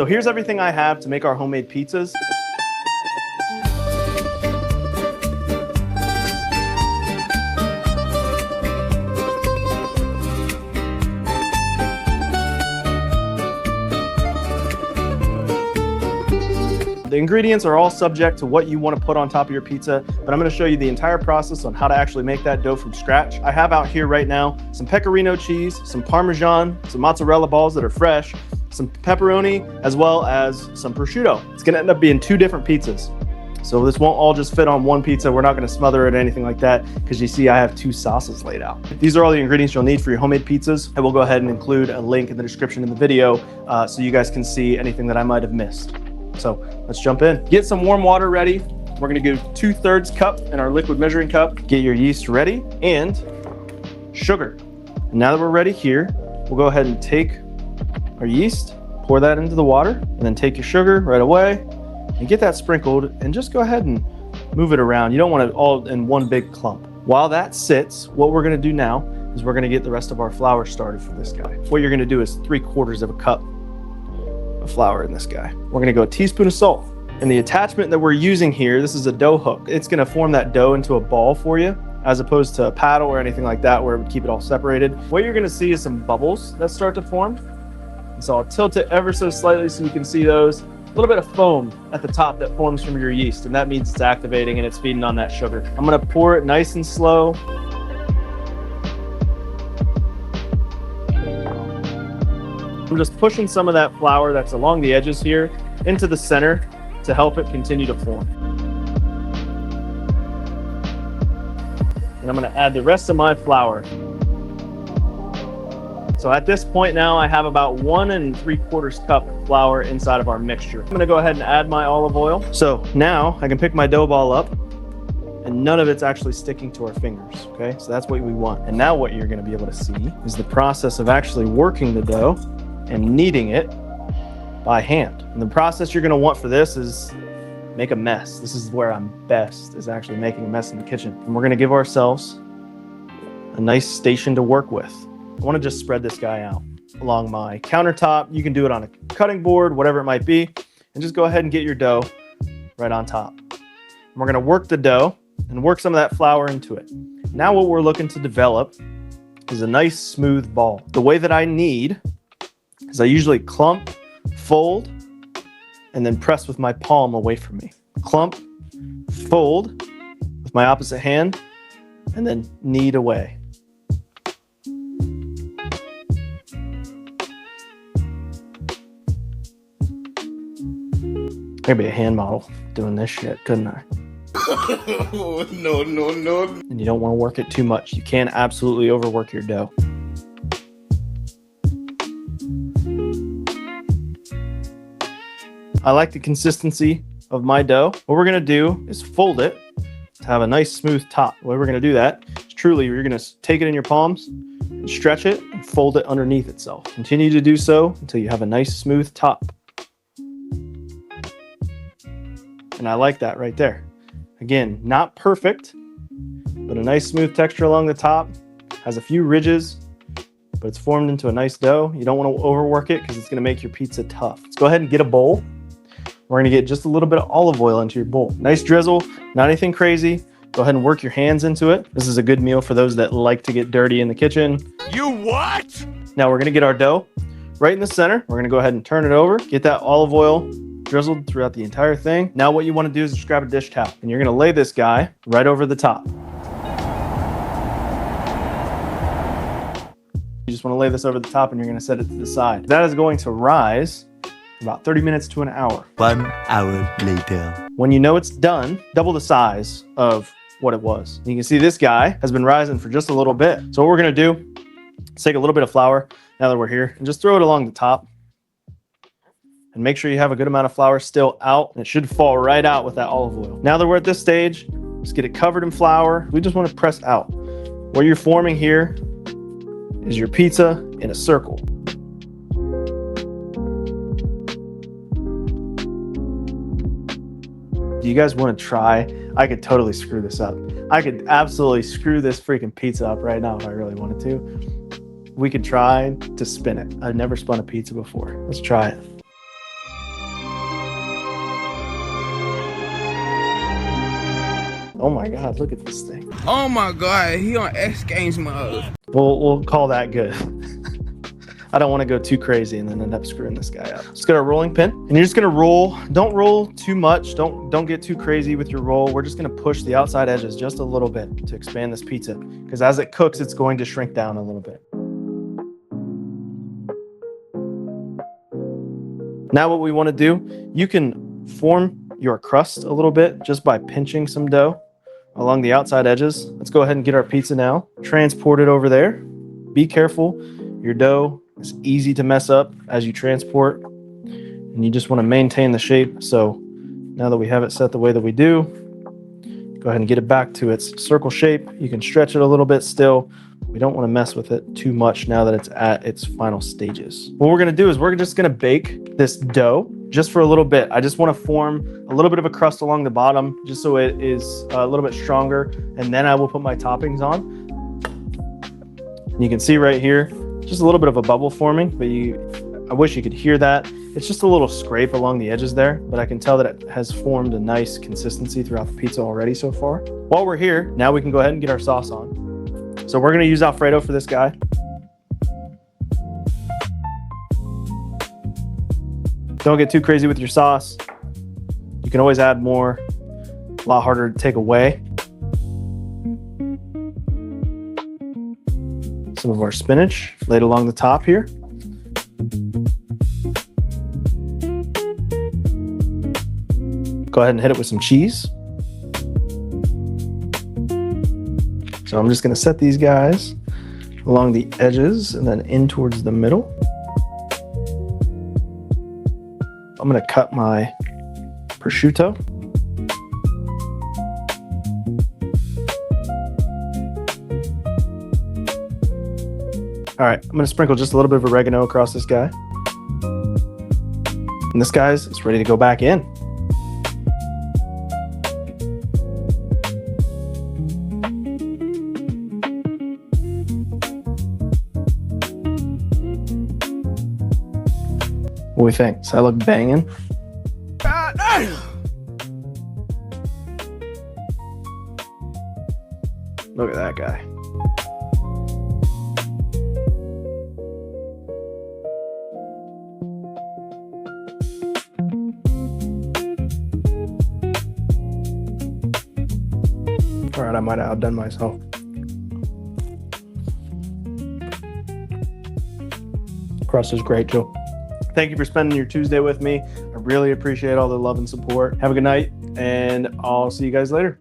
So here's everything I have to make our homemade pizzas. The ingredients are all subject to what you want to put on top of your pizza, but I'm going to show you the entire process on how to actually make that dough from scratch. I have out here right now some pecorino cheese, some parmesan, some mozzarella balls that are fresh, some pepperoni, as well as some prosciutto. It's going to end up being 2 different pizzas. So this won't all just fit on one pizza. We're not going to smother it or anything like that, because you see I have 2 sauces laid out. These are all the ingredients you'll need for your homemade pizzas. I will go ahead and include a link in the description in the video so you guys can see anything that I might have missed. So let's jump in. Get some warm water ready. We're gonna do 2/3 cup in our liquid measuring cup. Get your yeast ready and sugar. And now that we're ready here, we'll go ahead and take our yeast, pour that into the water, and then take your sugar right away and get that sprinkled, and just go ahead and move it around. You don't want it all in one big clump. While that sits, what we're gonna do now is we're gonna get the rest of our flour started for this guy. What you're gonna do is 3/4 of a cup of flour in this guy. We're gonna go a teaspoon of salt. And the attachment that we're using here, this is a dough hook. It's gonna form that dough into a ball for you, as opposed to a paddle or anything like that where it would keep it all separated. What you're gonna see is some bubbles that start to form. And so I'll tilt it ever so slightly so you can see those. A little bit of foam at the top that forms from your yeast, and that means it's activating and it's feeding on that sugar. I'm gonna pour it nice and slow. I'm just pushing some of that flour that's along the edges here into the center to help it continue to form. And I'm gonna add the rest of my flour. So at this point now, I have about 1 3/4 cup flour inside of our mixture. I'm gonna go ahead and add my olive oil. So now I can pick my dough ball up and none of it's actually sticking to our fingers, okay? So that's what we want. And now what you're gonna be able to see is the process of actually working the dough and kneading it by hand. And the process you're gonna want for this is make a mess. This is where I'm best, is actually making a mess in the kitchen. And we're gonna give ourselves a nice station to work with. I wanna just spread this guy out along my countertop. You can do it on a cutting board, whatever it might be, and just go ahead and get your dough right on top. And we're gonna work the dough and work some of that flour into it. Now what we're looking to develop is a nice smooth ball. The way that I knead is I usually clump, fold, and then press with my palm away from me. Clump, fold with my opposite hand, and then knead away. I could be a hand model doing this shit, couldn't I? No. And you don't want to work it too much. You can absolutely overwork your dough. I like the consistency of my dough. What we're gonna do is fold it to have a nice smooth top. The way we're gonna do that is truly, you're gonna take it in your palms and stretch it and fold it underneath itself. Continue to do so until you have a nice smooth top. And I like that right there. Again, not perfect, but a nice smooth texture along the top. Has a few ridges, but it's formed into a nice dough. You don't want to overwork it because it's gonna make your pizza tough. Let's go ahead and get a bowl. We're gonna get just a little bit of olive oil into your bowl. Nice drizzle, not anything crazy. Go ahead and work your hands into it. This is a good meal for those that like to get dirty in the kitchen. You what? Now we're gonna get our dough right in the center. We're gonna go ahead and turn it over. Get that olive oil drizzled throughout the entire thing. Now what you wanna do is just grab a dish towel and you're gonna lay this guy right over the top. You just wanna lay this over the top and you're gonna set it to the side. That is going to rise about 30 minutes to an hour. 1 hour later. When you know it's done, double the size of what it was. You can see this guy has been rising for just a little bit. So what we're gonna do is take a little bit of flour now that we're here and just throw it along the top. And make sure you have a good amount of flour still out, and it should fall right out with that olive oil. Now that we're at this stage, just get it covered in flour. We just want to press out. What you're forming here is your pizza in a circle. Do you guys want to try? I could totally screw this up. I could absolutely screw this freaking pizza up right now if I really wanted to. We could try to spin it. I've never spun a pizza before. Let's try it. Oh my God, look at this thing. Oh my God, he on X Games mode. We'll call that good. I don't want to go too crazy and then end up screwing this guy up. Just got a rolling pin, and you're just gonna roll. Don't roll too much. Don't get too crazy with your roll. We're just gonna push the outside edges just a little bit to expand this pizza, because as it cooks, it's going to shrink down a little bit. Now what we want to do, you can form your crust a little bit just by pinching some dough along the outside edges. Let's go ahead and get our pizza now. Transport it over there. Be careful. Your dough is easy to mess up as you transport, and you just want to maintain the shape. So now that we have it set the way that we do, go ahead and get it back to its circle shape. You can stretch it a little bit still. We don't want to mess with it too much now that it's at its final stages. What we're going to do is we're just going to bake this dough just for a little bit. I just want to form a little bit of a crust along the bottom just so it is a little bit stronger, and then I will put my toppings on. And you can see right here, just a little bit of a bubble forming, but I wish you could hear that. It's just a little scrape along the edges there, but I can tell that it has formed a nice consistency throughout the pizza already so far. While we're here, now we can go ahead and get our sauce on. So we're gonna use Alfredo for this guy. Don't get too crazy with your sauce. You can always add more, a lot harder to take away. Some of our spinach laid along the top here. Go ahead and hit it with some cheese. So I'm just gonna set these guys along the edges and then in towards the middle. I'm gonna cut my prosciutto. All right, I'm gonna sprinkle just a little bit of oregano across this guy. And this guy's is ready to go back in. What do we think? Does that look banging? God damn. Look at that guy. All right, I might have outdone myself. Crust is great too. Thank you for spending your Tuesday with me. I really appreciate all the love and support. Have a good night, and I'll see you guys later.